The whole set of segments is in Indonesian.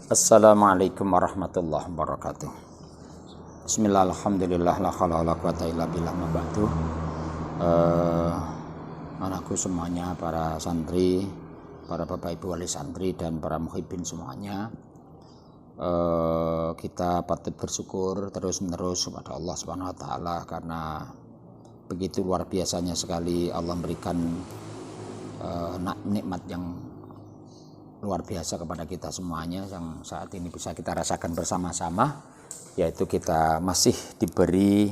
Assalamualaikum warahmatullahi wabarakatuh. Bismillah, alhamdulillah, la haula wala quwata illa billah, ma ba'du. Anakku semuanya, para santri, para bapak ibu wali santri dan para muhibbin semuanya, kita patut bersyukur terus menerus kepada Allah Subhanahu wa taala karena begitu luar biasanya sekali Allah memberikan nikmat yang luar biasa kepada kita semuanya yang saat ini bisa kita rasakan bersama-sama, yaitu kita masih diberi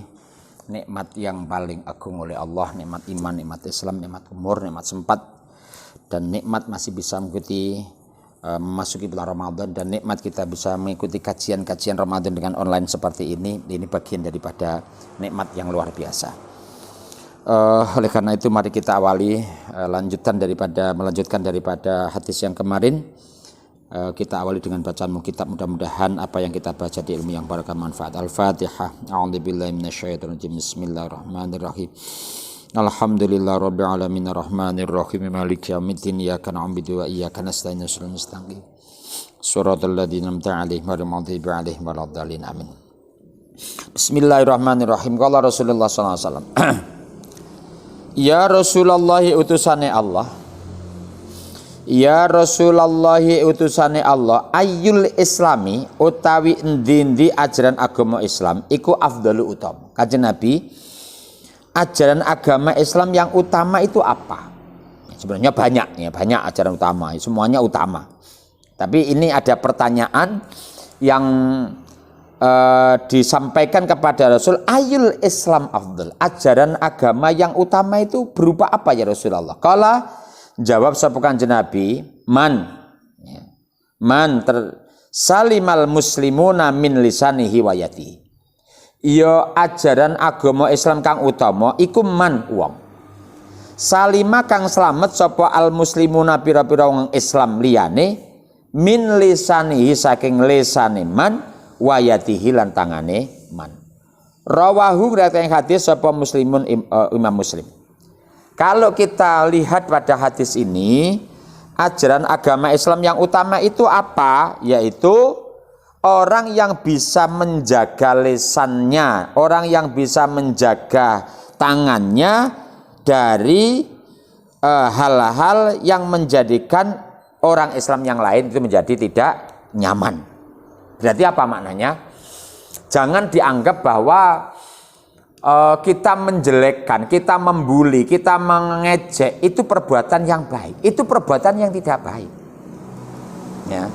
nikmat yang paling agung oleh Allah, nikmat iman, nikmat Islam, nikmat umur, nikmat sempat, dan nikmat masih bisa mengikuti memasuki bulan Ramadan, dan nikmat kita bisa mengikuti kajian-kajian Ramadan dengan online seperti ini bagian daripada nikmat yang luar biasa. Oleh karena itu mari kita awali melanjutkan daripada hadis yang kemarin. Kita awali dengan bacaan kitab, mudah-mudahan apa yang kita baca di ilmu yang barakah manfaat. Al-Fatihah. A'udzubillahi minasyaitonir rajim. Bismillahirrahmanirrahim. Alhamdulillahirabbil alamin arrahmanir rahim maliki yaumiddin iyyaka na'budu wa iyyaka nasta'in ihdinas mustaqim. Shiratal ladzina an'amta 'alaihim ghairil maghdubi 'alaihim waladdallin. Amin. Bismillahirrahmanirrahim. Qala Rasulullah sallallahu alaihi wasallam. Ya Rasulullah utusane Allah. Ya Rasulullah utusane Allah, ayyul islami utawi endi-endi ajaran agama Islam iku afdalu utama. Kanjeng Nabi, ajaran agama Islam yang utama itu apa? Sebenarnya banyak ajaran utama, semuanya utama. Tapi ini ada pertanyaan yang disampaikan kepada Rasul, ayyul Islam afdal, ajaran agama yang utama itu berupa apa ya Rasulullah? Kala jawab sapa Kanjeng Nabi, man salimal muslimuna min lisanihi wa yadihi. Ya ajaran agama Islam kang utama iku man wong salima kang slamet sapa al muslimuna pira-pira wong Islam liyane min lisanihi saking lisane man wayatihi lan tangane man. Rawahu riwayat hadis sapa Muslimun Imam Muslim. Kalau kita lihat pada hadis ini, ajaran agama Islam yang utama itu apa? Yaitu orang yang bisa menjaga lisannya, orang yang bisa menjaga tangannya dari hal-hal yang menjadikan orang Islam yang lain itu menjadi tidak nyaman. Berarti apa maknanya? Jangan dianggap bahwa kita menjelekkan, kita membuli, kita mengejek itu perbuatan yang baik. Itu perbuatan yang tidak baik. Ya.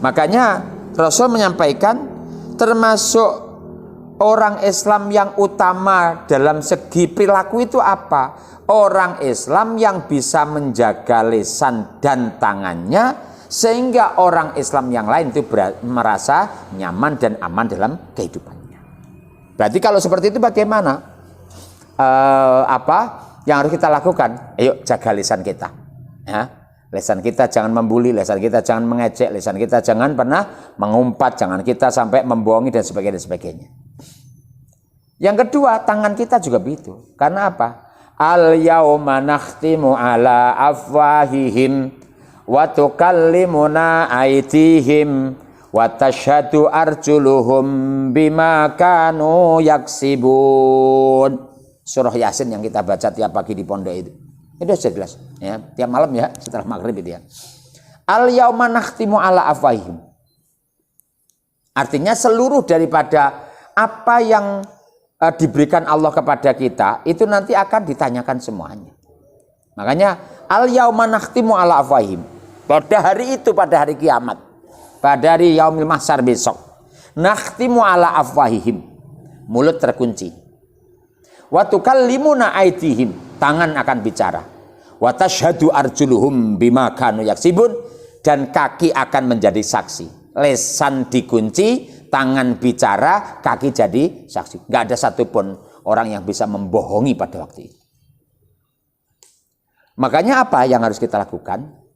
Makanya Rasul menyampaikan termasuk orang Islam yang utama dalam segi perilaku itu apa? Orang Islam yang bisa menjaga lisan dan tangannya sehingga orang Islam yang lain itu merasa nyaman dan aman dalam kehidupannya. Berarti kalau seperti itu bagaimana? Apa yang harus kita lakukan? Ayo jaga lisan kita. Ya. Lisan kita jangan membuli, lisan kita jangan mengejek, lisan kita jangan pernah mengumpat, jangan kita sampai membohongi dan sebagainya. Yang kedua, tangan kita juga begitu. Karena apa? Al yauma nakhtimu ala afwahihim wa tukallimuna aydihim wa tashhadu arjuluhum bima kanu yaksibun. Surah Yasin yang kita baca tiap pagi di pondok itu. Itu sudah jelas ya, tiap malam ya setelah maghrib itu ya. Al yauma nakhtimu ala afwahihim. Artinya seluruh daripada apa yang diberikan Allah kepada kita itu nanti akan ditanyakan semuanya. Makanya al yauma nakhtimu ala afwahihim. Pada hari itu, pada hari kiamat, pada hari yaumil mahsyar besok, nakhtimu ala afwahihim, mulut terkunci. Wa tukallimuna aydihim, tangan akan bicara. Wa tashhadu arjuluhum bima kanu yaksibun, dan kaki akan menjadi saksi. Lisan dikunci, tangan bicara, kaki jadi saksi. Gak ada satupun orang yang bisa membohongi pada waktu itu. Makanya apa yang harus kita lakukan?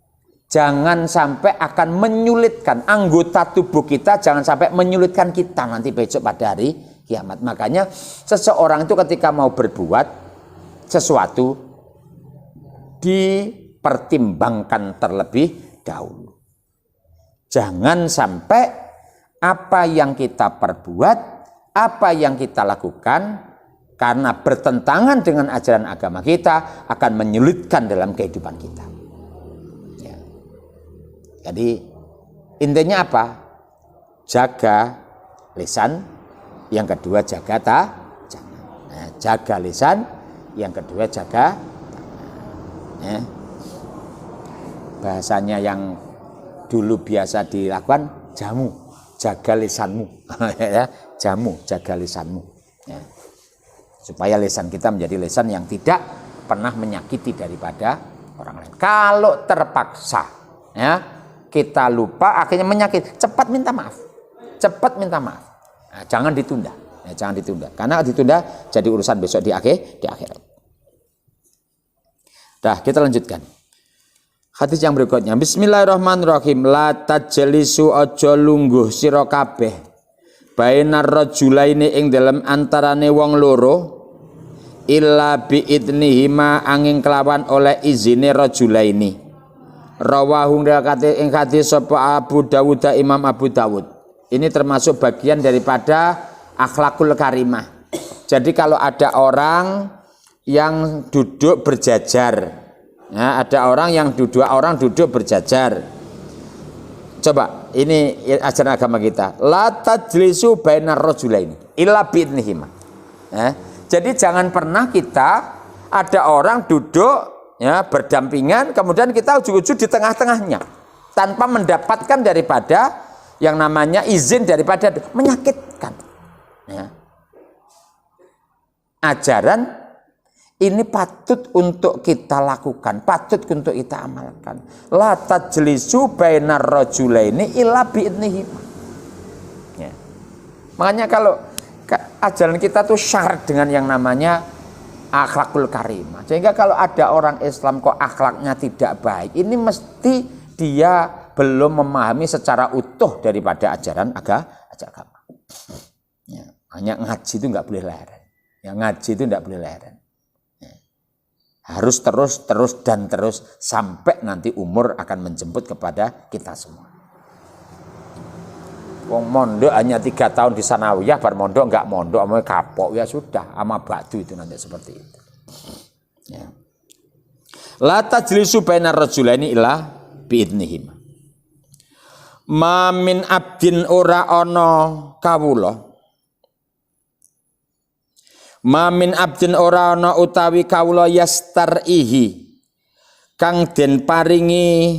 Jangan sampai akan menyulitkan anggota tubuh kita, jangan sampai menyulitkan kita nanti besok pada hari kiamat. Makanya seseorang itu ketika mau berbuat sesuatu dipertimbangkan terlebih dahulu. Jangan sampai apa yang kita perbuat, apa yang kita lakukan karena bertentangan dengan ajaran agama kita akan menyulitkan dalam kehidupan kita. Ya. Jadi intinya apa? Jaga lisan, yang kedua jaga tangan. Nah, jaga lisan, yang kedua jaga tangan. Ya. Bahasanya yang dulu biasa dilakukan, jamu, jaga lisanmu. Ya, jamu, jaga lisanmu. Ya. Supaya lisan kita menjadi lisan yang tidak pernah menyakiti daripada orang lain. Kalau terpaksa, ya, kita lupa akhirnya menyakiti, cepat minta maaf. Cepat minta maaf. Nah, jangan ditunda. Ya, jangan ditunda. Karena ditunda jadi urusan besok di akhirat. Dah, kita lanjutkan. Hadis yang berikutnya. Bismillahirrahmanirrahim. La tajlisu aja lungguh sira kabeh. Bainar rajulaini ing dalam antarane wong loro illa bi idnihima angin kelawan oleh izine rajulaini. Rawahu ing hadis sapa Abu Dawud Imam Abu Dawud. Ini termasuk bagian daripada akhlakul karimah. Jadi kalau ada orang yang duduk berjajar, ya, ada orang yang duduk berjajar. Coba, ini ajaran agama kita. La tajlisu bainar rajulaini illa bi'idnihima. Ya, jadi jangan pernah kita ada orang duduk, ya, berdampingan, kemudian kita ujug-ujug di tengah-tengahnya tanpa mendapatkan daripada yang namanya izin daripada menyakitkan. Ya. Ajaran ini patut untuk kita lakukan, patut untuk kita amalkan. La tajlisu bainar rajulaini illa bi'idnihi. Ya. Makanya kalau ajaran kita tuh syarat dengan yang namanya akhlakul karimah. Sehingga kalau ada orang Islam kok akhlaknya tidak baik, ini mesti dia belum memahami secara utuh daripada ajaran agama. Ya, hanya ngaji itu nggak boleh leren. Ya, ngaji itu nggak boleh leren. Ya. Harus terus sampai nanti umur akan menjemput kepada kita semua. Wong mondok hanya 3 tahun di sanawiyah, bar mondok nggak mondok, mau kapok ya sudah, ama batu itu nanti seperti itu. Ya. La tajlisu bainar rajulaini illa bi'idnihim. Ma min abdin ora ana kawula. Ma min abdin ora ana utawi kawula yastarihi kang den paringi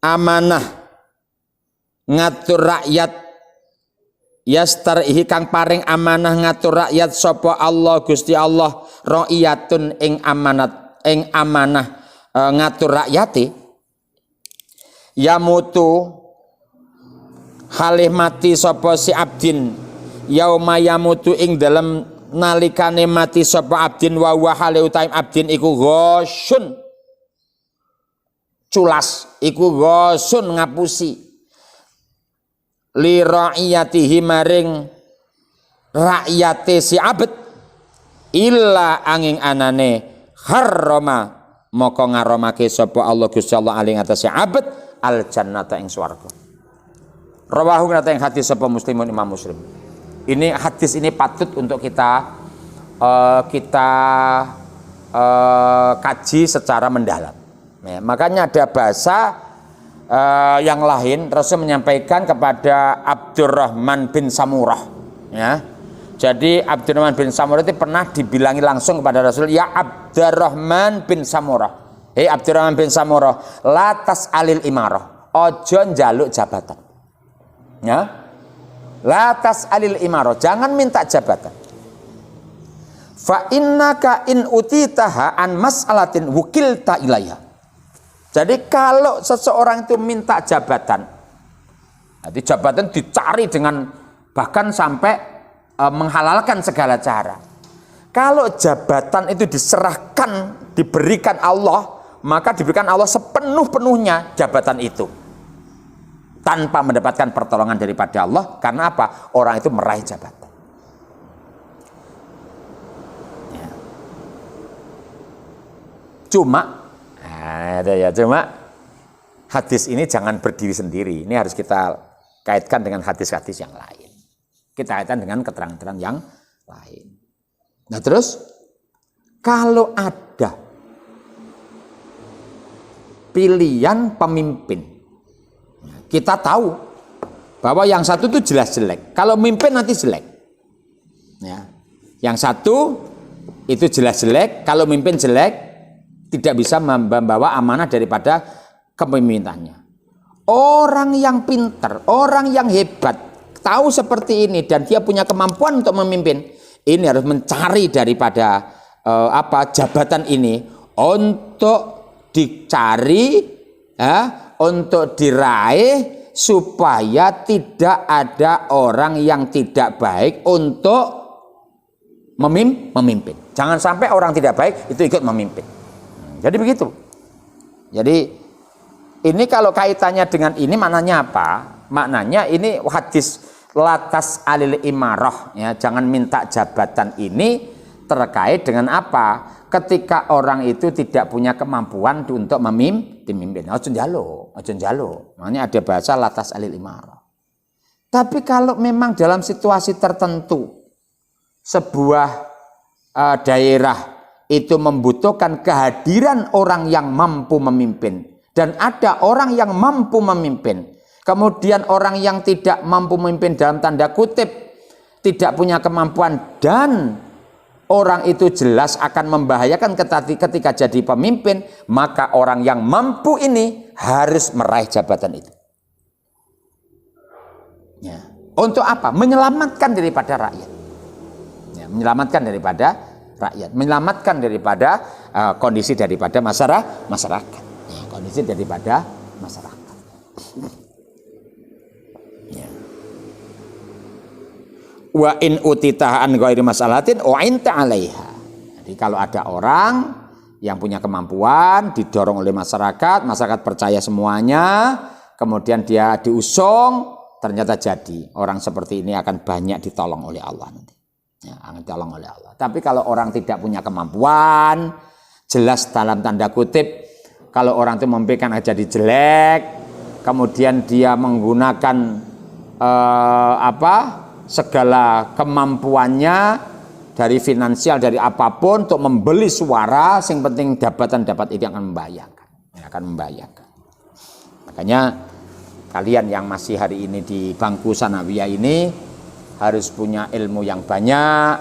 amanah ngatur rakyat, yastarihi kang paring amanah ngatur rakyat sapa Allah Gusti Allah ra'iyatun ing amanah ngatur rakyate yamutu halih mati sapa si abdin yauma yamutu ing dalem nalikane mati sapa abdin wa huwa halih utaim abdin iku ghasyun culas, iku ghasyun ngapusi li ra'iyatihi maring rakyate si abd illa angin anane harrama moko ngaromake sapa Allah Gusti Allah aling atase abd al jannata ing swarga. Rawahu ngata yang hadis sapa Muslimun Imam Muslim. Ini hadis ini patut untuk kita kaji secara mendalam. Ya, makanya ada bahasa yang lain Rasul menyampaikan kepada Abdurrahman bin Samurah. Ya. Jadi Abdurrahman bin Samurah itu pernah dibilangi langsung kepada Rasul, ya Abdurrahman bin Samurah. Hei Abdurrahman bin Samurah, latas alil imarah. Ojo njaluk jabatan. Ya, latas alil imaro, jangan minta jabatan. Fa innaka in utitaha an mas'alatin wukilta ilaiha. Jadi kalau seseorang itu minta jabatan, nanti jabatan dicari dengan bahkan sampai menghalalkan segala cara. Kalau jabatan itu diserahkan, diberikan Allah, maka diberikan Allah sepenuh-penuhnya jabatan itu. Tanpa mendapatkan pertolongan daripada Allah. Karena apa? Orang itu meraih jabatan. Ya. Cuma hadis ini jangan berdiri sendiri. Ini harus kita kaitkan dengan hadis-hadis yang lain. Kita kaitkan dengan keterangan-keterangan yang lain. Nah terus, kalau ada pilihan pemimpin, kita tahu bahwa yang satu itu jelas jelek. Kalau mimpin nanti jelek. Ya. Yang satu itu jelas jelek, kalau mimpin jelek, tidak bisa membawa amanah daripada kepemimpinannya. Orang yang pintar, orang yang hebat, tahu seperti ini dan dia punya kemampuan untuk memimpin, ini harus mencari daripada jabatan ini untuk dicari, untuk diraih, supaya tidak ada orang yang tidak baik untuk memimpin. Jangan sampai orang tidak baik itu ikut memimpin. Jadi begitu. Jadi ini kalau kaitannya dengan ini maknanya apa? Maknanya ini hadis latas alil imarah, ya, jangan minta jabatan ini terkait dengan apa? Ketika orang itu tidak punya kemampuan untuk memimpin. Ojo njalo. Makanya ada bahasa latas alil imarah. Tapi kalau memang dalam situasi tertentu sebuah daerah itu membutuhkan kehadiran orang yang mampu memimpin dan ada orang yang mampu memimpin, kemudian orang yang tidak mampu memimpin dalam tanda kutip tidak punya kemampuan dan orang itu jelas akan membahayakan ketika jadi pemimpin, maka orang yang mampu ini harus meraih jabatan itu. Ya. Untuk apa? Menyelamatkan daripada rakyat. Ya, menyelamatkan daripada rakyat, menyelamatkan daripada kondisi daripada masyarakat. Ya, kondisi daripada masyarakat. Ya. Wa in utitah an ghairi masalatin wa inta 'alaiha. Jadi kalau ada orang yang punya kemampuan didorong oleh masyarakat percaya semuanya, kemudian dia diusung, ternyata jadi orang seperti ini akan banyak ditolong oleh Allah nanti. Ya, akan ditolong oleh Allah. Tapi kalau orang tidak punya kemampuan, jelas dalam tanda kutip, kalau orang itu memimpin jadi jelek, kemudian dia menggunakan segala kemampuannya dari finansial, dari apapun untuk membeli suara, yang penting dapat itu akan membahayakan. Ya, akan membahayakan. Makanya kalian yang masih hari ini di bangku sanawiyah ini harus punya ilmu yang banyak,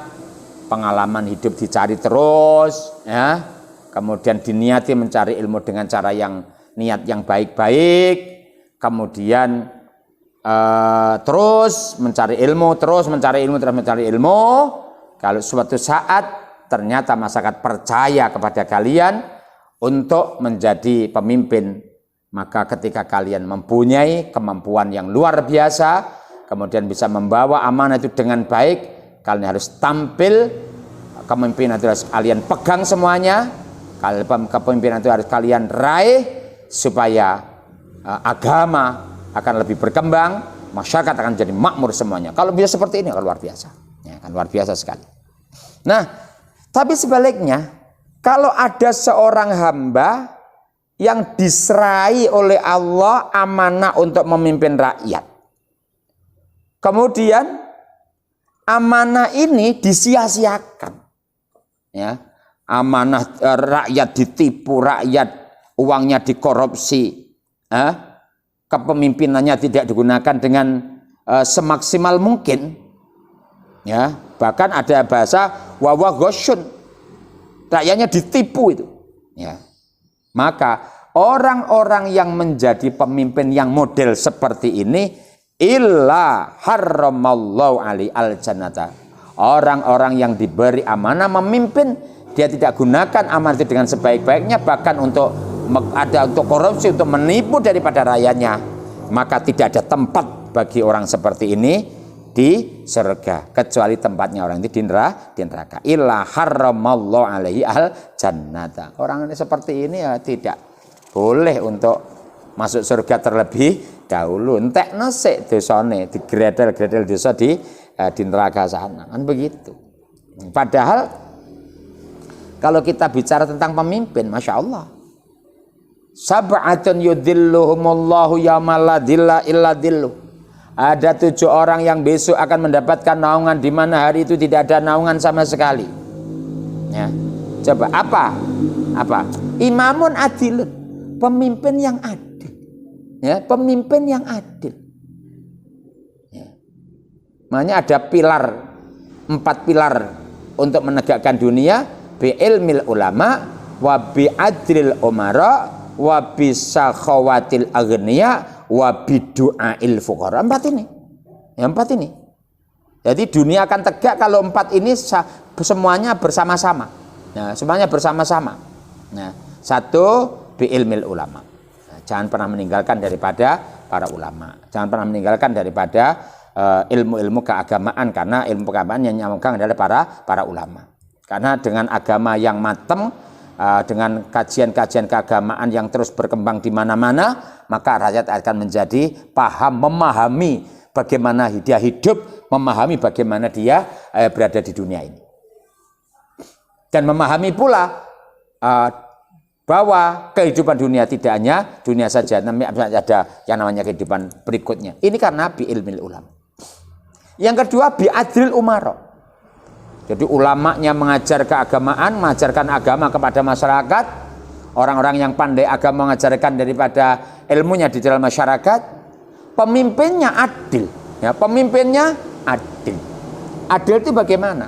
pengalaman hidup dicari terus, ya. Kemudian diniati mencari ilmu dengan cara yang niat yang baik-baik, kemudian terus mencari ilmu. Kalau suatu saat ternyata masyarakat percaya kepada kalian untuk menjadi pemimpin, maka ketika kalian mempunyai kemampuan yang luar biasa, kemudian bisa membawa amanah itu dengan baik, kalian harus tampil, kepemimpinan itu harus kalian pegang semuanya, kepemimpinan itu harus kalian raih, supaya agama akan lebih berkembang, masyarakat akan jadi makmur semuanya. Kalau bisa seperti ini akan luar biasa, ya, akan luar biasa sekali. Nah, tapi sebaliknya, kalau ada seorang hamba yang diserahi oleh Allah amanah untuk memimpin rakyat, kemudian amanah ini disia-siakan, ya, amanah rakyat ditipu, rakyat uangnya dikorupsi, kepemimpinannya tidak digunakan dengan semaksimal mungkin, ya, bahkan ada bahasa wawa ghosyun, rakyatnya ditipu itu, ya. Maka orang-orang yang menjadi pemimpin yang model seperti ini, illa harramallahu alaihi al-jannata. Orang-orang yang diberi amanah memimpin, dia tidak gunakan amanah itu dengan sebaik-baiknya, bahkan untuk korupsi, untuk menipu daripada rakyatnya, maka tidak ada tempat bagi orang seperti ini di surga, kecuali tempatnya orang itu di neraka. Illa harramallahu alaihi al-jannata. Orang ini seperti ini ya tidak boleh untuk masuk surga terlebih dahulu, entekno sik dosane, digredel-gredel dosa di neraka sana, kan begitu. Padahal kalau kita bicara tentang pemimpin, masya Allah, Sab'atun yudhilluhumullahu yawma la dhilla illa dhilluh. Ada 7 orang yang besok akan mendapatkan naungan di mana hari itu tidak ada naungan sama sekali. Ya. Coba apa? Imamun adilun, pemimpin yang adil. Ya, pemimpin yang adil. Ya. Makanya ada 4 pilar untuk menegakkan dunia, bi ilmil ulama, wa bi adlil umara, wa bi sakhawatil aghniya, wa bi du'ail fuqara. 4 ini. Ya, 4 ini. Jadi dunia akan tegak kalau 4 ini semuanya bersama-sama. Nah, semuanya bersama-sama. Nah, 1 bi ilmil ulama. Nah, jangan pernah meninggalkan daripada para ulama. Jangan pernah meninggalkan daripada ilmu-ilmu keagamaan, karena ilmu keagamaan yang memegang adalah para ulama. Karena dengan agama yang matang, dengan kajian-kajian keagamaan yang terus berkembang di mana-mana, maka rakyat akan menjadi paham, memahami bagaimana dia hidup, memahami bagaimana dia berada di dunia ini. Dan memahami pula bahwa kehidupan dunia tidak hanya dunia saja, ada yang namanya kehidupan berikutnya. Ini karena bi ilmil ulama. Yang kedua, bi adril umaro. Jadi ulamanya mengajar keagamaan, mengajarkan agama kepada masyarakat. Orang-orang yang pandai agama mengajarkan daripada ilmunya di dalam masyarakat. Pemimpinnya adil. Ya, pemimpinnya adil. Adil itu bagaimana?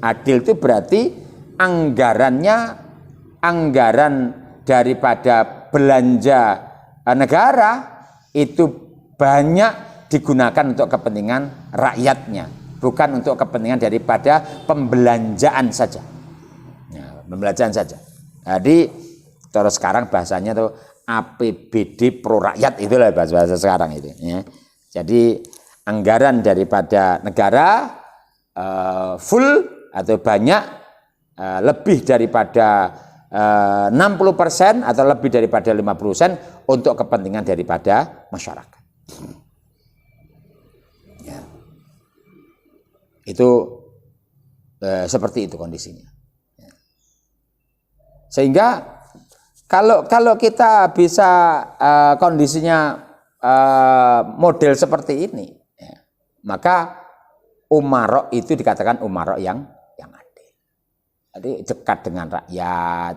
Adil itu berarti anggaran daripada belanja negara itu banyak digunakan untuk kepentingan rakyatnya, bukan untuk kepentingan daripada pembelanjaan saja. Ya, pembelanjaan saja. Jadi terus sekarang bahasanya tuh APBD pro rakyat, itulah bahasa sekarang itu. Ya. Jadi anggaran daripada negara full atau banyak, lebih daripada 60% atau lebih daripada 50% untuk kepentingan daripada masyarakat. Ya. Itu seperti itu kondisinya. Ya. Sehingga kalau kita bisa kondisinya model seperti ini, ya, maka umarok itu dikatakan umarok yang adil. Jadi dekat dengan rakyat,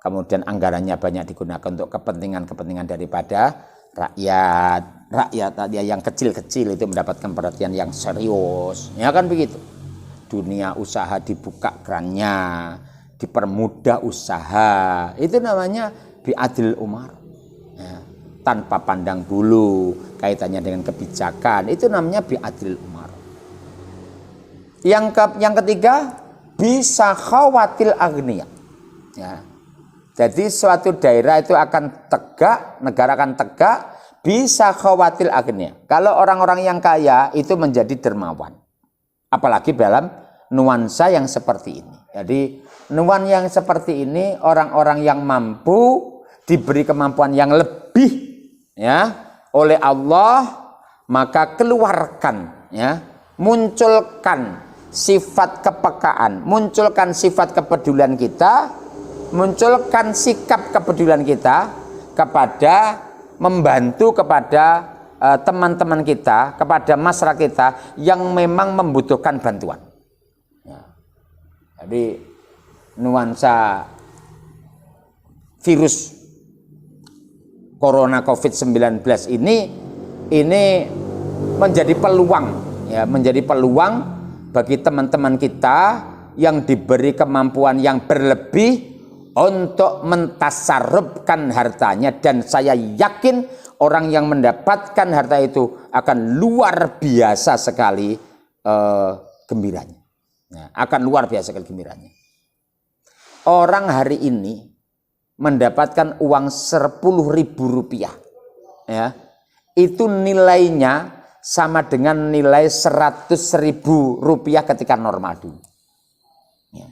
kemudian anggarannya banyak digunakan untuk kepentingan daripada rakyat yang kecil-kecil itu mendapatkan perhatian yang serius, ya kan begitu. Dunia usaha dibuka kerannya, dipermudah usaha, itu namanya biadil umar. Ya, tanpa pandang bulu, kaitannya dengan kebijakan, itu namanya biadil umar. Yang ketiga, bisa khawatil agniya. Ya. Jadi suatu daerah itu akan tegak, negara akan tegak, bisa khawatil agniya. Kalau orang-orang yang kaya itu menjadi dermawan. Apalagi dalam nuansa yang seperti ini. Jadi nuansa yang seperti ini, orang-orang yang mampu diberi kemampuan yang lebih, ya, oleh Allah, maka keluarkan, ya, munculkan sifat kepekaan, munculkan sifat kepedulian kita, munculkan sikap kepedulian kita kepada membantu kepada teman-teman kita, kepada masyarakat kita yang memang membutuhkan bantuan. Ya. Jadi nuansa virus corona COVID-19 ini menjadi peluang, ya, menjadi peluang bagi teman-teman kita yang diberi kemampuan yang berlebih untuk mentasarrufkan hartanya, dan saya yakin orang yang mendapatkan harta itu akan luar biasa sekali gembiranya. Nah, akan luar biasa sekali gembiranya. Orang hari ini mendapatkan uang 10.000 rupiah, ya, itu nilainya sama dengan nilai 100.000 rupiah ketika normal dulu. Ya.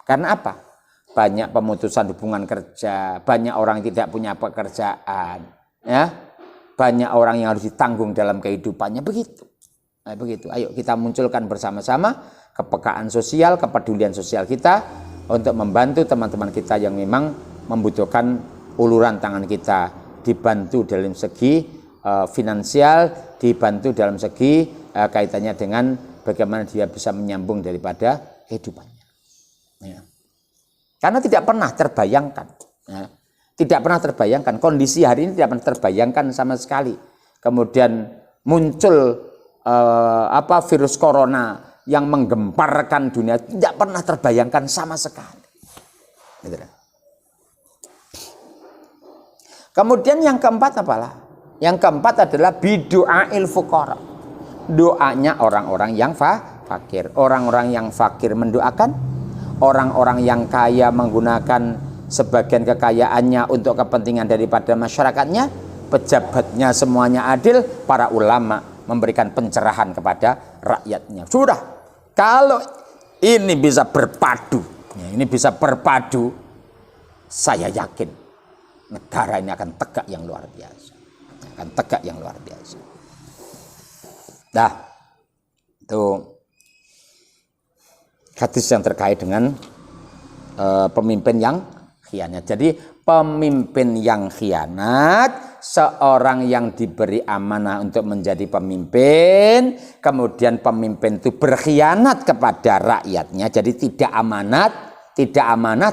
Karena apa? Banyak pemutusan hubungan kerja, banyak orang yang tidak punya pekerjaan, ya, banyak orang yang harus ditanggung dalam kehidupannya, begitu. Nah, begitu. Ayo kita munculkan bersama-sama kepekaan sosial, kepedulian sosial kita untuk membantu teman-teman kita yang memang membutuhkan uluran tangan kita dibantu dalam segi finansial, dibantu dalam segi kaitannya dengan bagaimana dia bisa menyambung daripada kehidupannya. Ya. Karena tidak pernah terbayangkan, ya. Tidak pernah terbayangkan, kondisi hari ini tidak pernah terbayangkan sama sekali. Kemudian muncul virus corona yang menggemparkan dunia, tidak pernah terbayangkan sama sekali. Gitu. Kemudian yang keempat apalah? Yang keempat adalah bidu'ail fuqara. Doanya orang-orang yang fakir. Orang-orang yang fakir mendoakan, orang-orang yang kaya menggunakan sebagian kekayaannya untuk kepentingan daripada masyarakatnya, pejabatnya semuanya adil, para ulama memberikan pencerahan kepada rakyatnya. Sudah, kalau ini bisa berpadu, saya yakin negara ini akan tegak yang luar biasa. Nah, itu hadis yang terkait dengan pemimpin yang khianat. Jadi pemimpin yang khianat, seorang yang diberi amanah untuk menjadi pemimpin, kemudian pemimpin itu berkhianat kepada rakyatnya, jadi tidak amanat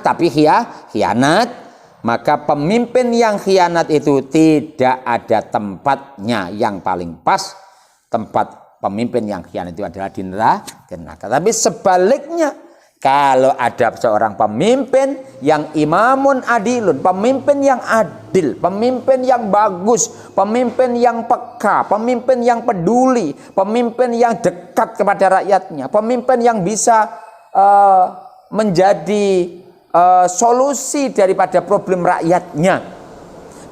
tapi khianat, maka pemimpin yang khianat itu tidak ada tempatnya. Yang paling pas tempat pemimpin yang khianat itu adalah di neraka. Tapi sebaliknya, kalau ada seorang pemimpin yang imamun adilun, pemimpin yang adil, pemimpin yang bagus, pemimpin yang peka, pemimpin yang peduli, pemimpin yang dekat kepada rakyatnya, pemimpin yang bisa menjadi solusi daripada problem rakyatnya,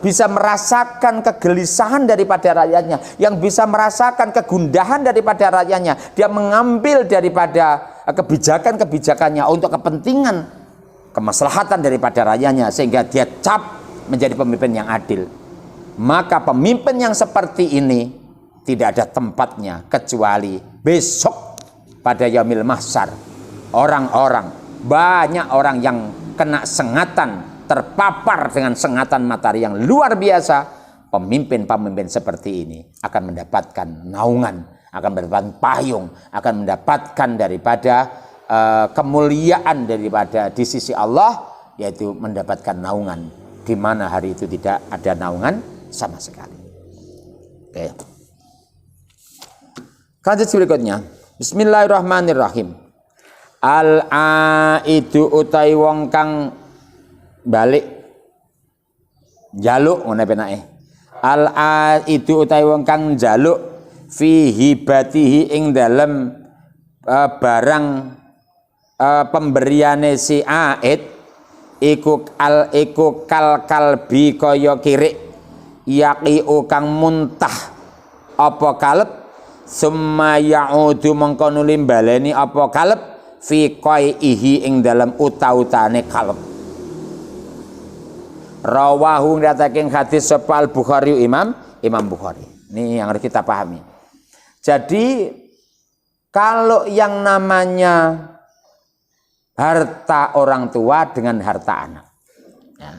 bisa merasakan kegelisahan daripada rakyatnya, yang bisa merasakan kegundahan daripada rakyatnya, dia mengambil daripada kebijakan-kebijakannya untuk kepentingan kemaslahatan daripada rakyatnya, sehingga dia cap menjadi pemimpin yang adil. Maka pemimpin yang seperti ini tidak ada tempatnya kecuali besok pada yaumil mahsyar. Banyak orang yang kena sengatan, terpapar dengan sengatan matahari yang luar biasa. Pemimpin-pemimpin seperti ini akan mendapatkan naungan, akan mendapatkan payung, akan mendapatkan daripada kemuliaan daripada di sisi Allah, yaitu mendapatkan naungan, di mana hari itu tidak ada naungan sama sekali. Oke. Hadis berikutnya, Bismillahirrahmanirrahim. Al-aidu utai wong kang balik jaluk ngene penake. Al-aidu utai wong kang jaluk fi hibatihi ing dalem barang pemberiane si aid iku kal kalbi kaya kirik yaqiu kang muntah apa kaleb summa ya'udu mengko nuli baleni apa kaleb fi qaihi ing dalam uta-utane kalb. Rawahu ngatakan hadis sapa Al-Bukhari Imam Bukhari. Ini yang harus kita pahami. Jadi kalau yang namanya harta orang tua dengan harta anak, ya,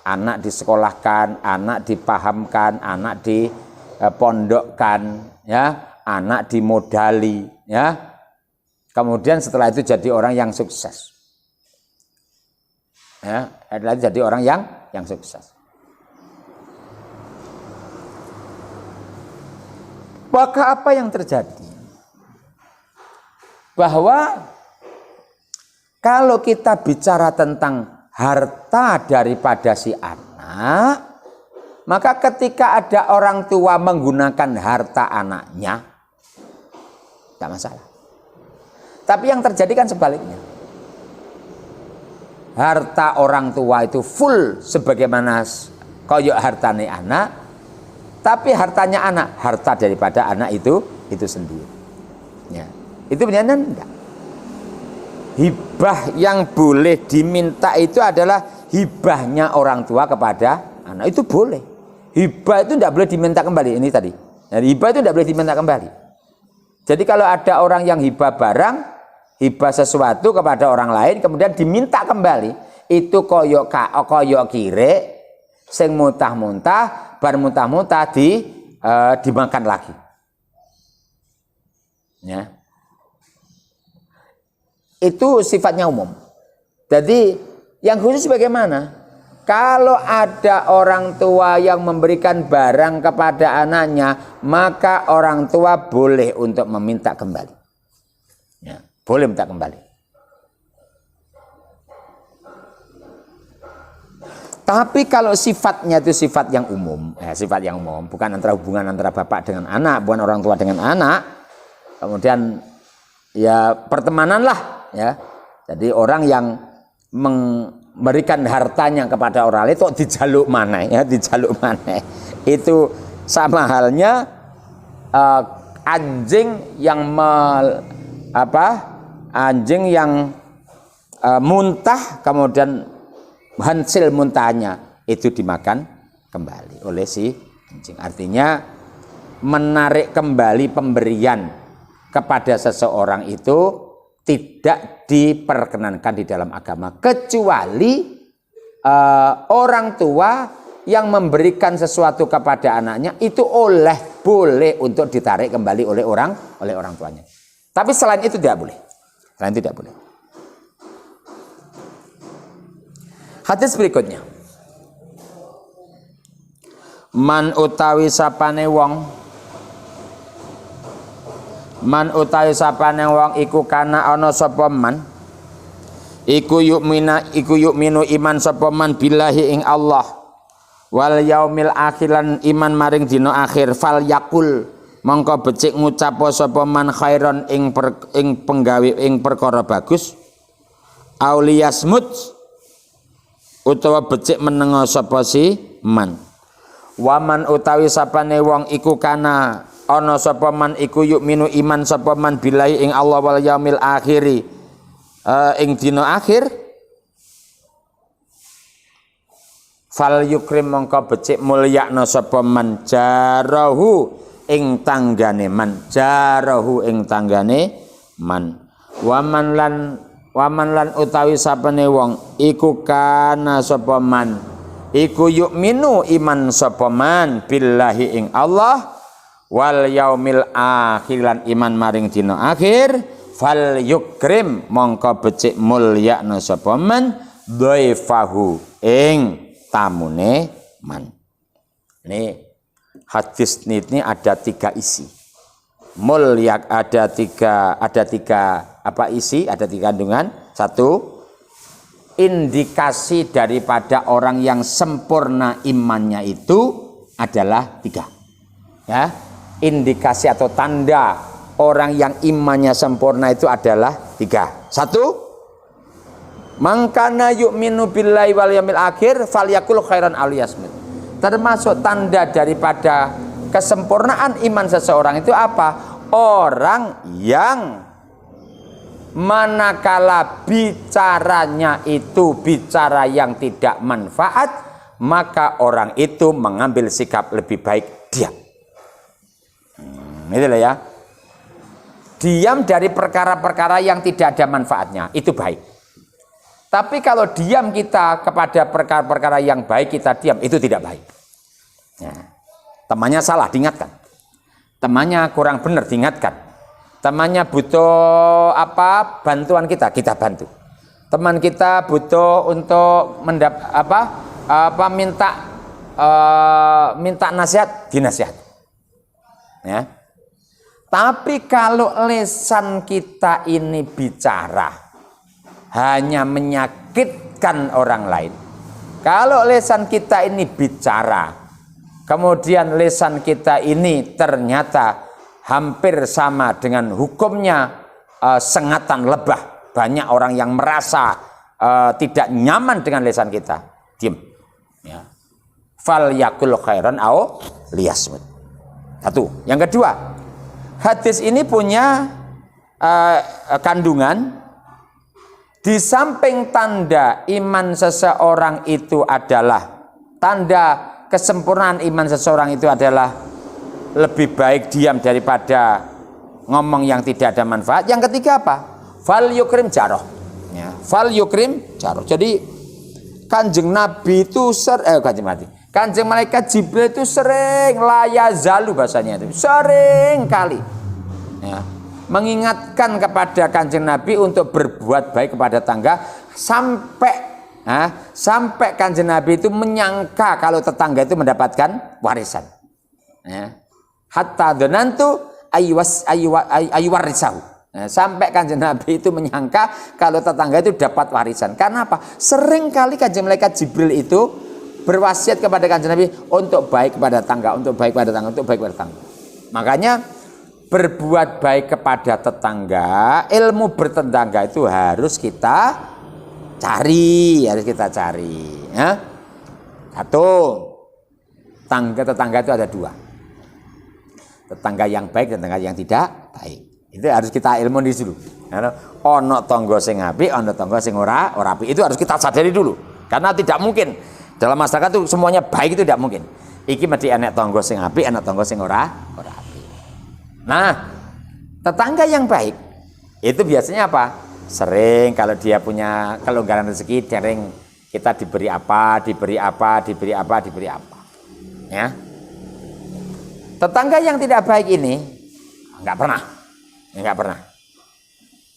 anak disekolahkan, anak dipahamkan, anak dipondokkan, ya, anak dimodali, ya. Kemudian setelah itu jadi orang yang sukses. Ya, adalah jadi orang yang sukses. Maka apa yang terjadi? Bahwa kalau kita bicara tentang harta daripada si anak, maka ketika ada orang tua menggunakan harta anaknya, tidak masalah. Tapi yang terjadi kan sebaliknya. Harta orang tua itu full sebagaimana koyok hartanya anak, tapi hartanya anak, harta daripada anak itu sendiri. Ya. Itu benar enggak? Hibah yang boleh diminta itu adalah hibahnya orang tua kepada anak. Itu boleh. Hibah itu tidak boleh diminta kembali. Ini tadi. Jadi hibah itu tidak boleh diminta kembali. Jadi kalau ada orang yang hibah barang, hibah sesuatu kepada orang lain kemudian diminta kembali, itu koyok kire, Sing muntah-muntah, bar muntah-muntah dimakan lagi. Ya. Itu sifatnya umum. Jadi yang khusus bagaimana? Kalau ada orang tua yang memberikan barang kepada anaknya, maka orang tua boleh untuk meminta kembali. Ya, boleh minta kembali. Tapi kalau sifatnya itu sifat yang umum, sifat yang umum, bukan hubungan antara bapak dengan anak, bukan orang tua dengan anak, kemudian ya pertemanan lah, ya. Jadi orang yang memberikan hartanya kepada orang lain itu dijaluk mana, ya, dijaluk mana. Itu sama halnya anjing yang anjing yang muntah kemudian hasil muntahnya itu dimakan kembali oleh si anjing. Artinya menarik kembali pemberian kepada seseorang itu tidak diperkenankan di dalam agama, kecuali orang tua yang memberikan sesuatu kepada anaknya itu boleh untuk ditarik kembali oleh orang tuanya. Tapi selain itu tidak boleh. Selain itu tidak boleh. Hadis berikutnya. Man utawi sapane wong iku kana ana sapa man iku yukminu iman sapa man billahi ing Allah wal yaumil akhir lan iman maring dina akhir fal yakul mongko becik ngucap sapa man khairon ing penggawe ing perkara bagus auliyasmut utawa becik menengo sapa si man. Waman utawi sapane wong iku kana ana sapa man iku yukminu iman sapa man billahi ing Allah wal yaumil akhiri ing dina akhir fal yukrim mongko becik mulyakna sapa man jarahu ing tanggane man Waman lan utawi sapane wong iku kana sapa man iku yukminu iman sapa man billahi ing Allah wal yaumil akhir lan iman maring dina akhir fal yukrim mongko becik mulyakna sapa man dhaifahu ing tamune man. Ini hadis ini ada 3 isi. Mulyak ada tiga isi, ada 3 kandungan. 1, indikasi daripada orang yang sempurna imannya itu adalah 3. Ya, indikasi atau tanda orang yang imannya sempurna itu adalah 3. 1, mangkana yu'minu billahi wal yaumil akhir falyakul khairan aw liyasmut. Termasuk tanda daripada kesempurnaan iman seseorang itu apa? Orang yang manakala bicaranya itu bicara yang tidak manfaat, maka orang itu mengambil sikap lebih baik diam. Itulah ya. Diam dari perkara-perkara yang tidak ada manfaatnya, itu baik. Tapi kalau diam kita kepada perkara-perkara yang baik, kita diam, itu tidak baik. Ya. Temannya salah, diingatkan. Temannya kurang benar, diingatkan. Temannya butuh bantuan kita bantu. Teman kita butuh untuk minta nasihat, dinasihat. Ya. Tapi kalau lisan kita ini bicara hanya menyakitkan orang lain. Kalau lisan kita ini bicara kemudian lisan kita ini ternyata hampir sama dengan hukumnya sengatan lebah. Banyak orang yang merasa tidak nyaman dengan lisan kita. Diam. Ya. Fal yakul khairan aw liyasmut. 1. Yang kedua, hadis ini punya kandungan. Di samping tanda iman seseorang itu adalah tanda kesempurnaan iman seseorang itu adalah lebih baik diam daripada ngomong yang tidak ada manfaat. Yang ketiga apa? Fal yukrim jaroh. Ya, fal yukrim jaroh. Jadi Kanjeng Nabi itu Kanjeng malaikat Jibril itu sering layazalu bahasanya itu. Sering kali. Ya, mengingatkan kepada Kanjeng Nabi untuk berbuat baik kepada tetangga sampai Kanjeng Nabi itu menyangka kalau tetangga itu mendapatkan warisan. Ya. Hatta donantu ayyuwarisahu. Nah, sampai Kanjeng Nabi itu menyangka kalau tetangga itu dapat warisan. Karena apa? Sering kali Kanjeng malaikat Jibril itu berwasiat kepada Kanjeng Nabi untuk baik kepada tetangga, untuk baik kepada tetangga, untuk baik kepada tetangga. Makanya berbuat baik kepada tetangga, ilmu bertetangga itu harus kita cari, ya. Satu, tetangga itu ada dua. Tetangga yang baik dan tetangga yang tidak baik. Itu harus kita ilmu di dulu. Ono tangga sing apik, ono tangga sing ora apik. Itu harus kita sadari dulu. Karena tidak mungkin dalam masyarakat itu semuanya baik, itu tidak mungkin. Iki mesti enek tangga sing apik, enek tangga sing ora apik. Nah, tetangga yang baik itu biasanya apa? Sering kalau dia punya kelonggaran rezeki, sering kita diberi apa. Ya. Tetangga yang tidak baik ini enggak pernah.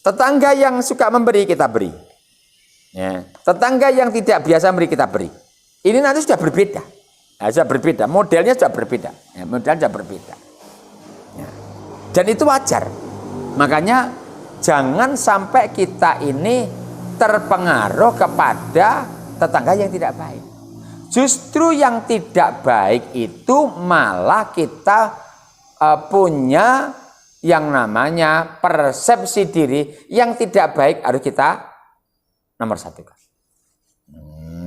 Tetangga yang suka memberi kita beri. Ya. Tetangga yang tidak biasa memberi kita beri. Ini nanti sudah berbeda. Modelnya sudah berbeda. Ya, Ya. Dan itu wajar. Makanya jangan sampai kita ini terpengaruh kepada tetangga yang tidak baik. Justru yang tidak baik itu malah kita punya yang namanya persepsi diri yang tidak baik, harus kita nomor satukan.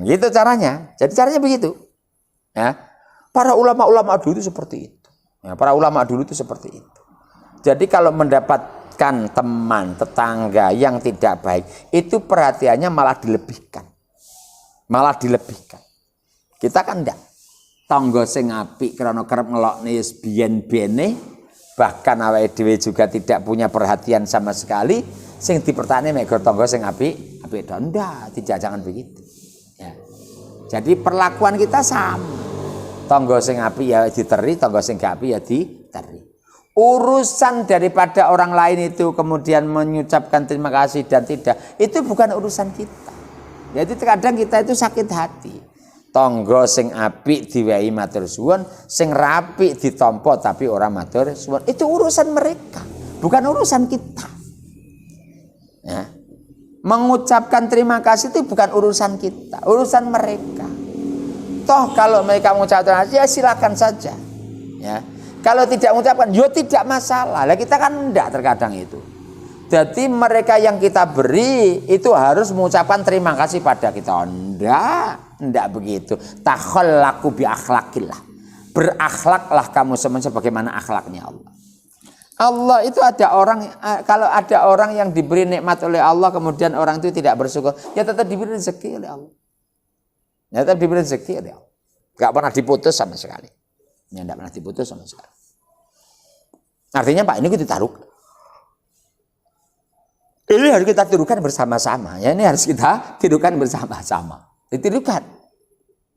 Gitu caranya. Jadi caranya begitu. Ya. Para ulama-ulama dulu itu seperti itu. Ya, Jadi kalau mendapatkan teman, tetangga yang tidak baik, itu perhatiannya malah dilebihkan. Kita kan enggak. Tangga sing apik krana kerep ngelokne biyen-biyene, bahkan awake dhewe juga tidak punya perhatian sama sekali, sing dipertakne mek tangga sing apik ndak, jangan begitu. Ya. Jadi perlakuan kita sama. Tangga sing apik ya diteri, tangga sing gak apik ya diteri. Urusan daripada orang lain itu kemudian mengucapkan terima kasih dan tidak, itu bukan urusan kita. Jadi terkadang kita itu sakit hati. Tangga sing apik diwehi matur suwun, sing rapi ditampa tapi ora matur suwun. Itu urusan mereka, bukan urusan kita. Ya. Mengucapkan terima kasih itu bukan urusan kita, urusan mereka. Toh kalau mereka mengucapkan terima kasih ya silakan saja. Ya. Kalau tidak mengucapkan, ya tidak masalah. Lah kita kan enggak terkadang itu. Jadi mereka yang kita beri itu harus mengucapkan terima kasih pada kita. Enggak begitu. Takhallaqu bi akhlaqillah. Berakhlaklah kamu sebagaimana akhlaknya Allah. Allah itu kalau ada orang yang diberi nikmat oleh Allah kemudian orang itu tidak bersyukur, ya tetap diberi rezeki oleh Allah. Enggak pernah diputus sama sekali. Ya enggak pernah diputus sama sekali. Artinya Pak, ini kita taruh. Ini harus kita tirukan bersama-sama. Ya, ini harus kita tirukan bersama-sama. Ditirukan.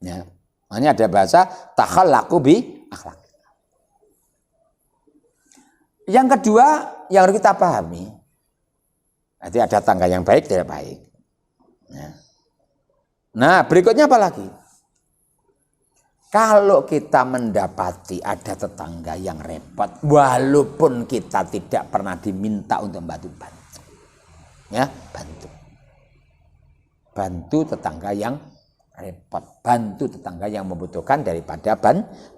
Ya. Makanya ada bahasa takhallaqu bi akhlaq. Yang kedua yang harus kita pahami, nanti ada tangga yang baik tidak baik. Nah berikutnya apa lagi? Kalau kita mendapati ada tetangga yang repot, walaupun kita tidak pernah diminta untuk bantu, ya bantu tetangga yang repot, bantu tetangga yang membutuhkan daripada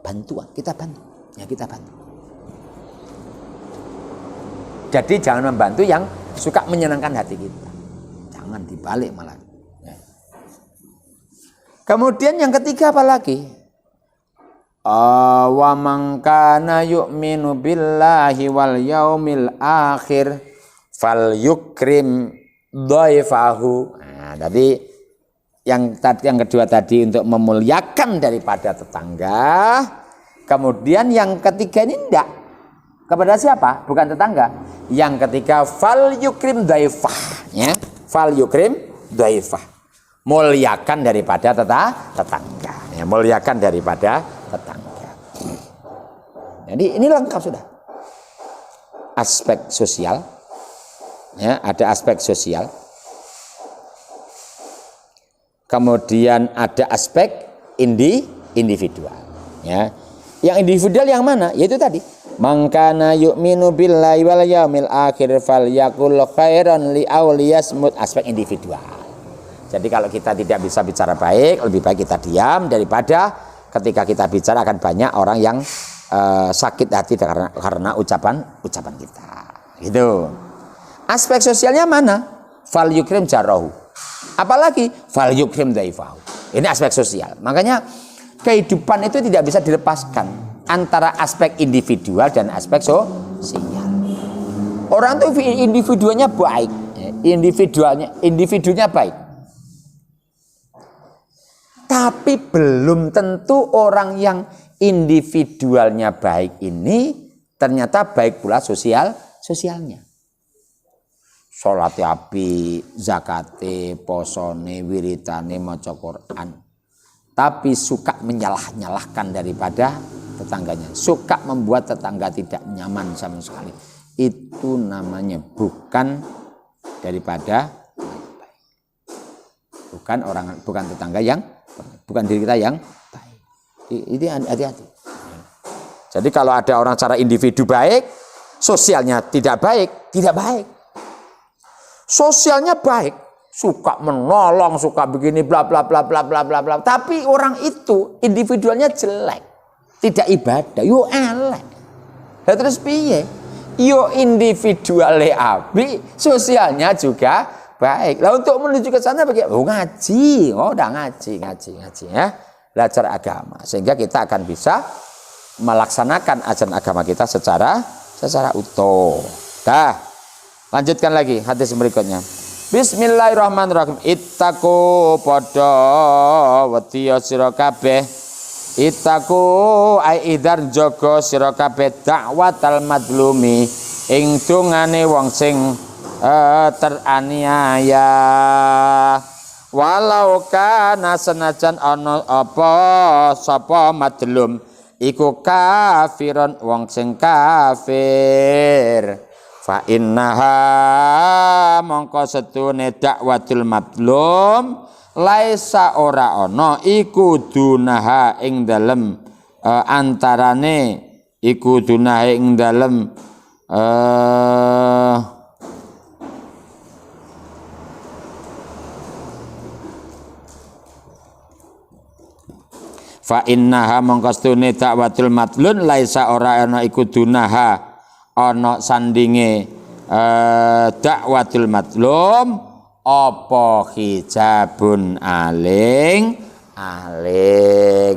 bantuan, kita bantu. Jadi jangan membantu yang suka menyenangkan hati kita. Jangan dibalik malah. Ya. Kemudian yang ketiga apa lagi? Wa man kana yu'minu billahi wal yaumil akhir falyukrim dhaifahu. Nah, tadi yang kedua tadi untuk memuliakan daripada tetangga. Kemudian yang ketiga ini enggak. Kepada siapa? Bukan tetangga. Yang ketiga fal yukrim dhaifah, ya. Fal yukrim dhaifah. Muliakan daripada tetangga. Ya, muliakan daripada tetangga. Jadi ini lengkap sudah. Aspek sosial, ya, ada aspek sosial. Kemudian ada aspek individual. Ya. Yang individual yang mana? Yaitu tadi. Mangkana yu'minu billahi wal yaumil akhir falyakul khairan li auliyasmut, aspek individual. Jadi kalau kita tidak bisa bicara baik, lebih baik kita diam daripada ketika kita bicara akan banyak orang yang sakit hati karena ucapan kita. Gitu. Aspek sosialnya mana? Fal yukrim jarahu. Apalagi fal yukrim dhaifahu. Ini aspek sosial. Makanya kehidupan itu tidak bisa dilepaskan antara aspek individual dan aspek sosial. Orang tuh individualnya baik, individunya baik. Tapi belum tentu orang yang individualnya baik ini ternyata baik pula sosialnya. Sholate api, zakate, posone, wiritane, maca Quran. Tapi suka menyalah-nyalahkan daripada tetangganya. Suka membuat tetangga tidak nyaman sama sekali. Itu namanya bukan daripada baik. Bukan tetangga yang baik. Bukan diri kita yang baik. Ini hati-hati. Jadi kalau ada orang secara individu baik, sosialnya tidak baik, tidak baik. Sosialnya baik, suka menolong, suka begini bla bla bla bla bla bla bla. Tapi orang itu individualnya jelek, tidak ibadah, yo elek. Lah terus piye? Yo individualnya api, sosialnya juga baik. Lah untuk menuju ke sana bagaimana? Oh ngaji, udah ngaji ya. Belajar agama sehingga kita akan bisa melaksanakan ajaran agama kita secara utuh. Dah. Lanjutkan lagi hadis berikutnya. Bismillahirrahmanirrahim. Ittaqu padha wedi sira kabeh. Ittaqu ai idar jaga sira kabeh dakwatal madlumi ing dongane wong sing teraniaya. Walau kana senajan ana apa sapa madlum iku kafiron wong sing kafir. Fa innaha mongko setune dakwatul madlum laisa ora ana iku dunaha ing dalem antarane iku dunaha ing dalem fa innaha mongko setune dakwatul madlum laisa ora ana iku dunaha ana sandinge dakwatul madlum apa hijabun aling.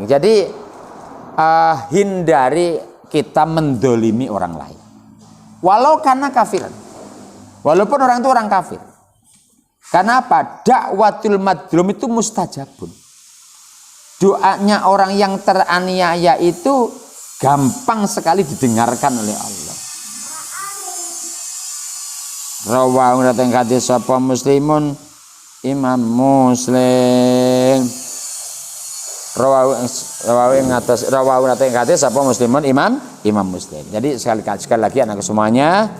Jadi hindari kita mendolimi orang lain walau karena kafiran, walaupun orang itu orang kafir. Karena apa? Dakwatul madlum itu mustajabun. Doanya orang yang teraniaya itu gampang sekali didengarkan oleh Allah. Rawahu dateng hadis sapa Muslimun Imam Muslim. Rawahu dateng hadis sapa Muslimun Imam Muslim. Jadi sekali lagi anak semuanya,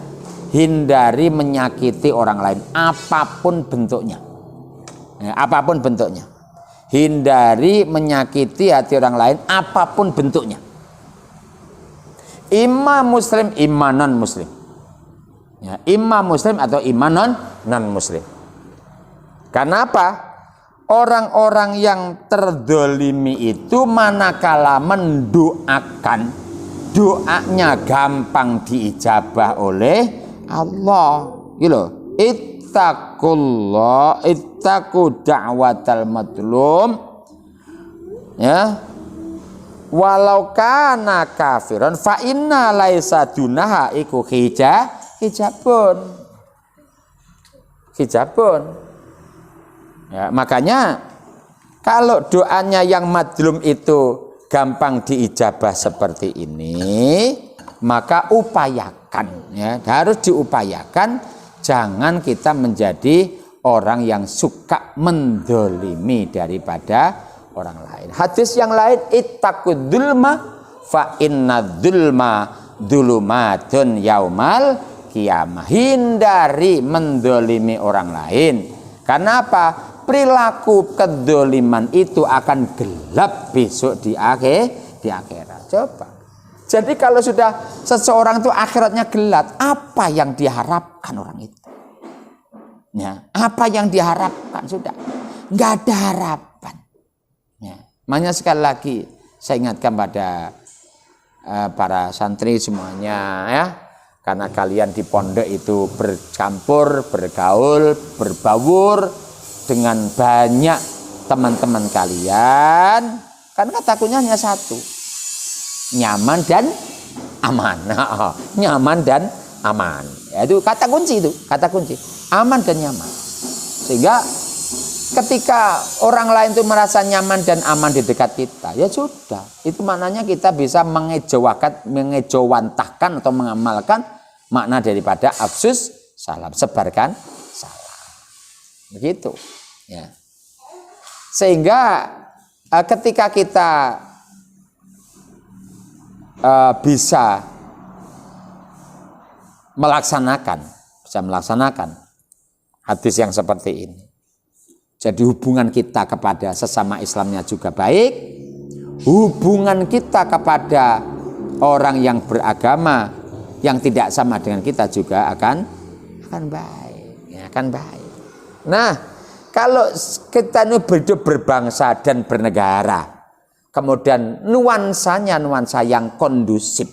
hindari menyakiti orang lain apapun bentuknya. Ya, apapun bentuknya. Hindari menyakiti hati orang lain apapun bentuknya. Imam Muslim, imam non Muslim. Ya, imam Muslim atau imam non Muslim. Karena apa? Orang-orang yang terdolimi itu manakala mendoakan, doanya gampang diijabah oleh Allah. Gitu. Ittaqu da'watal madlum. Ya. Walau kana kafiran fa inna laisa dunaha iku hijabun. Ya, makanya kalau doanya yang madlum itu gampang diijabah seperti ini, maka upayakan ya, harus diupayakan jangan kita menjadi orang yang suka mendolimi daripada orang lain. Hadis yang lain, ittaqud dzulma fa inna dzulma dzulumatun yaumal qiyamah. Hindari mendolimi orang lain. Karena apa? Perilaku kedoliman itu akan gelap besok di akhirat. Coba. Jadi kalau sudah seseorang itu akhiratnya gelap, apa yang diharapkan orang itu? Ya, apa yang diharapkan sudah nggak ada harapan. Ya, makanya sekali lagi saya ingatkan pada para santri semuanya ya, karena kalian di pondok itu bercampur, bergaul, berbaur dengan banyak teman-teman kalian, kan kata kuncinya hanya satu, nyaman dan aman. Nyaman dan aman. Itu kata kunci, aman dan nyaman. Sehingga ketika orang lain itu merasa nyaman dan aman di dekat kita, ya sudah, itu maknanya kita bisa mengejawantahkan atau mengamalkan makna daripada afsus salam, sebarkan salam. Begitu ya. Sehingga ketika kita bisa melaksanakan hadis yang seperti ini. Jadi hubungan kita kepada sesama Islamnya juga baik, hubungan kita kepada orang yang beragama yang tidak sama dengan kita juga akan baik, ya, akan baik. Nah, kalau kita ini hidup berbangsa dan bernegara, kemudian nuansanya nuansa yang kondusif,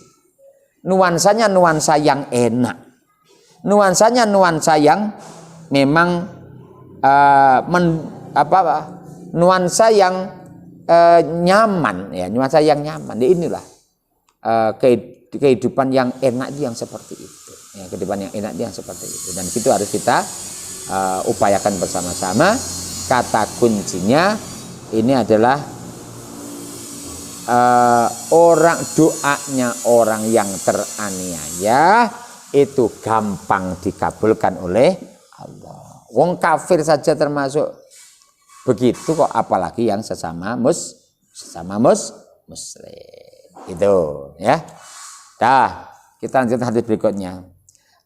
nuansanya nuansa yang enak, nuansanya nuansa yang memang nuansa yang nyaman, ya, nuansa yang nyaman. Inilah kehidupan yang enak itu yang seperti itu, ya, kehidupan yang enak itu yang seperti itu, dan itu harus kita upayakan bersama-sama. Kata kuncinya ini adalah doanya orang yang teraniaya itu gampang dikabulkan oleh Allah. Wong kafir saja termasuk begitu kok, apalagi yang sesama muslim. Itu ya. Dah, kita lanjut hadis berikutnya.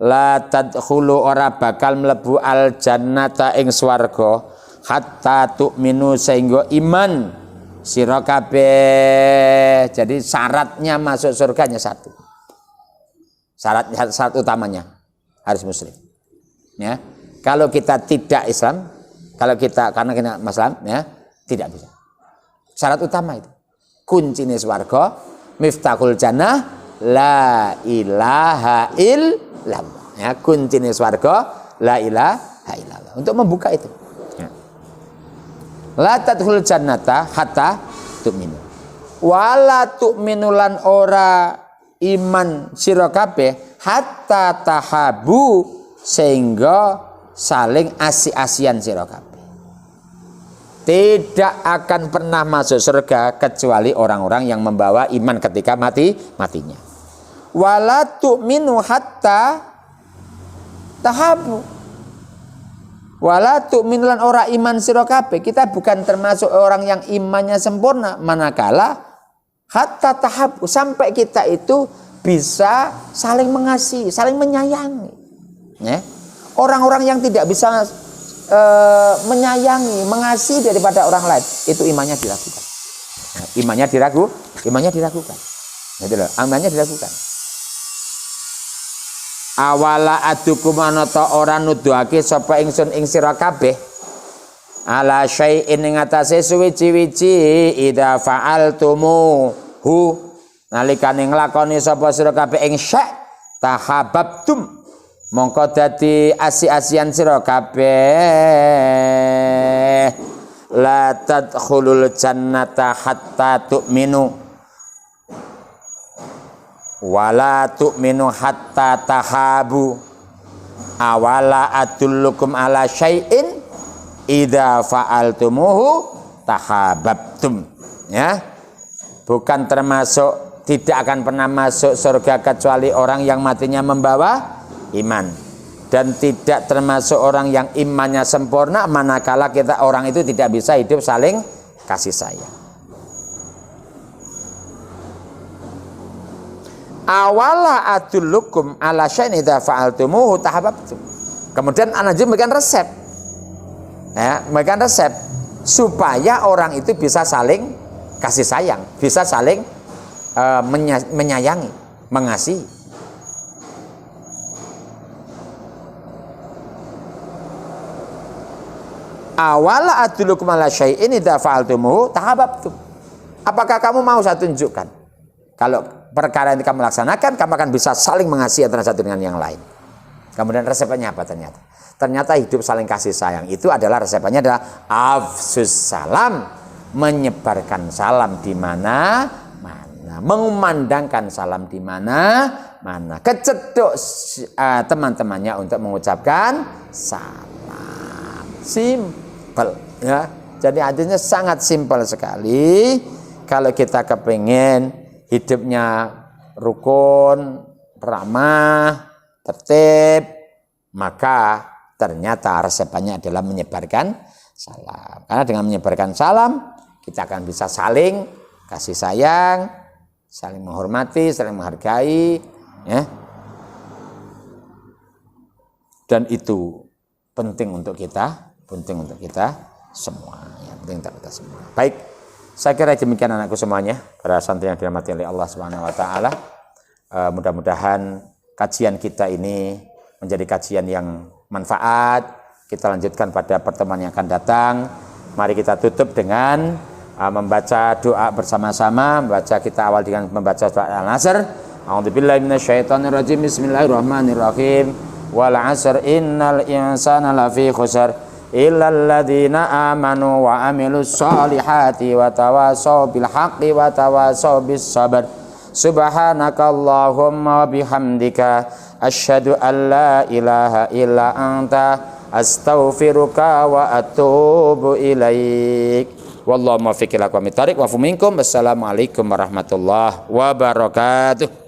La tadkhulu ora bakal mlebu al jannata ing swarga hatta tu'minu sehingga iman sira kabeh. Jadi syaratnya masuk surganya satu. Syarat utamanya harus muslim. Ya. Kalau kita tidak Islam, karena kita Muslim, ya, tidak bisa. Syarat utama itu. Kuncine swarga, miftahul jannah, la ilaha illallah. Ya, kuncine swarga, la ilaha illallah. Untuk membuka itu. Ya. La tadkhul jannata hatta tu'minu. Wala tu'minu lan ora iman sira kabeh hatta tahabu sehingga saling asi-asian sira kabeh. Tidak akan pernah masuk surga kecuali orang-orang yang membawa iman ketika matinya. Wala tu'minu hatta tahabu. Wala tu'minu lan ora iman sira kabeh. Kita bukan termasuk orang yang imannya sempurna manakala hatta tahabu, sampai kita itu bisa saling mengasihi, saling menyayangi. Ya. Orang-orang yang tidak bisa menyayangi, mengasihi daripada orang lain, itu imannya diragukan. Nah, imannya diragukan. Itu loh, imannya diragukan. Awala adukum anata ora nuduhake sapa ingsun ing sira kabeh ala syai'in ing atase suwi-wiji idza fa'altumuhu nalikane nglakoni sapa sira kabeh ing syai' tahabbtum mongko dadi asi-asian sira kabeh. La tadkhulul jannata hatta tu'minu wala tu'minu hatta tahabu awala adullukum ala syai'in idza fa'altumuhu tahabbtum. Ya, bukan termasuk, tidak akan pernah masuk surga kecuali orang yang matinya membawa iman. dan tidak termasuk orang yang imannya sempurna manakala orang itu tidak bisa hidup saling kasih sayang. Awala adullukum ala syai'in idza fa'altumuhu tahabbtum. Kemudian An-Najm memberikan resep. Ya, memberikan resep supaya orang itu bisa saling kasih sayang, bisa saling menyayangi, mengasihi. Awala adullukum ala syai'in idza fa'altumuhu tahabbtum. Apakah kamu mau saya tunjukkan? Kalau perkara yang kamu laksanakan, kamu akan bisa saling mengasihi antara satu dengan yang lain. Kemudian resepnya apa ternyata? Ternyata hidup saling kasih sayang itu adalah resepnya adalah afsus salam, menyebarkan salam di mana-mana, mengumandangkan salam di mana-mana, kecedok teman-temannya untuk mengucapkan salam. Simpel, ya. Jadi artinya sangat simpel sekali. Kalau kita kepingin hidupnya rukun, ramah, tertib, maka ternyata resepnya adalah menyebarkan salam. Karena dengan menyebarkan salam, kita akan bisa saling kasih sayang, saling menghormati, saling menghargai, ya. Dan itu penting untuk kita semua, ya, penting untuk kita semua. Baik, saya kira demikian anakku semuanya, para santri yang dirahmati oleh Allah Subhanahu wa taala. Mudah-mudahan kajian kita ini menjadi kajian yang manfaat. Kita lanjutkan pada pertemuan yang akan datang. Mari kita tutup dengan membaca doa bersama-sama. Kita awal dengan membaca surat Al-Asr. A'udzubillahi minasyaitonirrajim. Bismillahirrahmanirrahim. Wal 'asr innal insana lafi khusr illal ladzina amanu wa amilus solihati wa tawasaw bil haqqi wa tawasaw bis sabr. Subhanakallahumma bihamdika asyhadu an la ilaha illa anta astaghfiruka wa atubu ilaik. Wallahu muwaffiq ila aqwamit thoriq wa minkum. Wassalamualaikum warahmatullahi wabarakatuh.